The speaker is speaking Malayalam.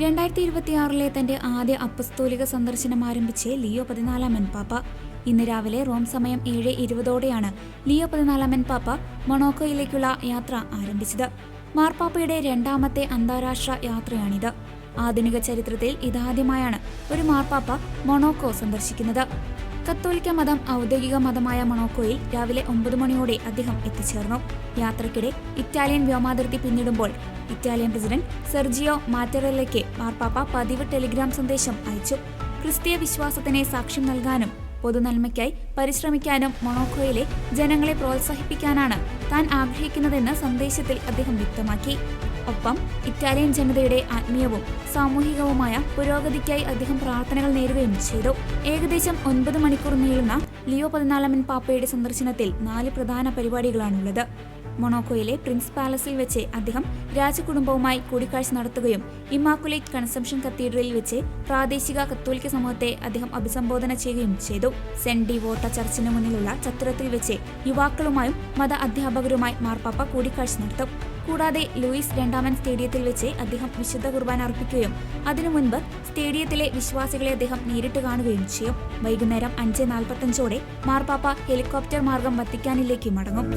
2026 തന്റെ ആദ്യ അപ്പസ്തോലിക സന്ദർശനം ആരംഭിച്ച് ലിയോ 14 പാപ്പ. ഇന്ന് രാവിലെ റോം സമയം 7:20 ലിയോ 14 പാപ്പ മൊണോക്കോയിലേക്കുള്ള യാത്ര ആരംഭിച്ചത്. മാർപ്പാപ്പയുടെ രണ്ടാമത്തെ അന്താരാഷ്ട്ര യാത്രയാണിത്. ആധുനിക ചരിത്രത്തിൽ ഇതാദ്യമായാണ് ഒരു മാർപ്പാപ്പ മൊണോക്കോ സന്ദർശിക്കുന്നത്. കത്തോലിക്ക മതം ഔദ്യോഗിക മതമായ മൊണോക്കോയിൽ രാവിലെ 9 മണിയോടെ അദ്ദേഹം എത്തിച്ചേർന്നു. യാത്രയ്ക്കിടെ ഇറ്റാലിയൻ വ്യോമാതിർത്തി പിന്നിടുമ്പോൾ ഇറ്റാലിയൻ പ്രസിഡന്റ് സെർജിയോ മാറ്ററെല്ലയ്ക്ക് മാർപ്പാപ്പ പതിവ് ടെലിഗ്രാം സന്ദേശം അയച്ചു. ക്രിസ്തീയ വിശ്വാസത്തിന് സാക്ഷ്യം നൽകാനും പൊതുനന്മയ്ക്കായി പരിശ്രമിക്കാനും മൊണോക്കോയിലെ ജനങ്ങളെ പ്രോത്സാഹിപ്പിക്കാനാണ് താൻ ആഗ്രഹിക്കുന്നതെന്ന് സന്ദേശത്തിൽ അദ്ദേഹം വ്യക്തമാക്കി. ഒപ്പം ഇറ്റാലിയൻ ജനതയുടെ ആത്മീയവും സാമൂഹികവുമായ പുരോഗതിക്കായി അദ്ദേഹം പ്രാർത്ഥനകൾ നേരുകയും ചെയ്തു. ഏകദേശം 9 മണിക്കൂർ നീളുന്ന ലിയോ 14 പാപ്പയുടെ സന്ദർശനത്തിൽ 4 പ്രധാന പരിപാടികളാണുള്ളത്. മൊണോക്കോയിലെ പ്രിൻസ് പാലസിൽ വെച്ച് അദ്ദേഹം രാജകുടുംബവുമായി കൂടിക്കാഴ്ച നടത്തുകയും ഇമ്മാക്കുലേറ്റ് കൺസംഷൻ കത്തീഡ്രലിൽ വെച്ച് പ്രാദേശിക കത്തോലിക്ക സമൂഹത്തെ അദ്ദേഹം അഭിസംബോധന ചെയ്യുകയും ചെയ്തു. സെന്റ് ഡിവോട്ട ചർച്ചിന് മുന്നിലുള്ള ചത്തുരത്തിൽ വെച്ച് യുവാക്കളുമായും മത അധ്യാപകരുമായി മാർപ്പാപ്പ കൂടിക്കാഴ്ച നടത്തും. കൂടാതെ ലൂയിസ് രണ്ടാമൻ സ്റ്റേഡിയത്തിൽ വെച്ച് അദ്ദേഹം വിശുദ്ധ കുർബാന അർപ്പിക്കുകയും അതിനു മുൻപ് സ്റ്റേഡിയത്തിലെ വിശ്വാസികളെ അദ്ദേഹം നേരിട്ട് കാണുകയും ചെയ്യും. വൈകുന്നേരം 5:45 മാർപ്പാപ്പ ഹെലികോപ്റ്റർ മാർഗം വത്തിക്കാനിലേക്ക് മടങ്ങും.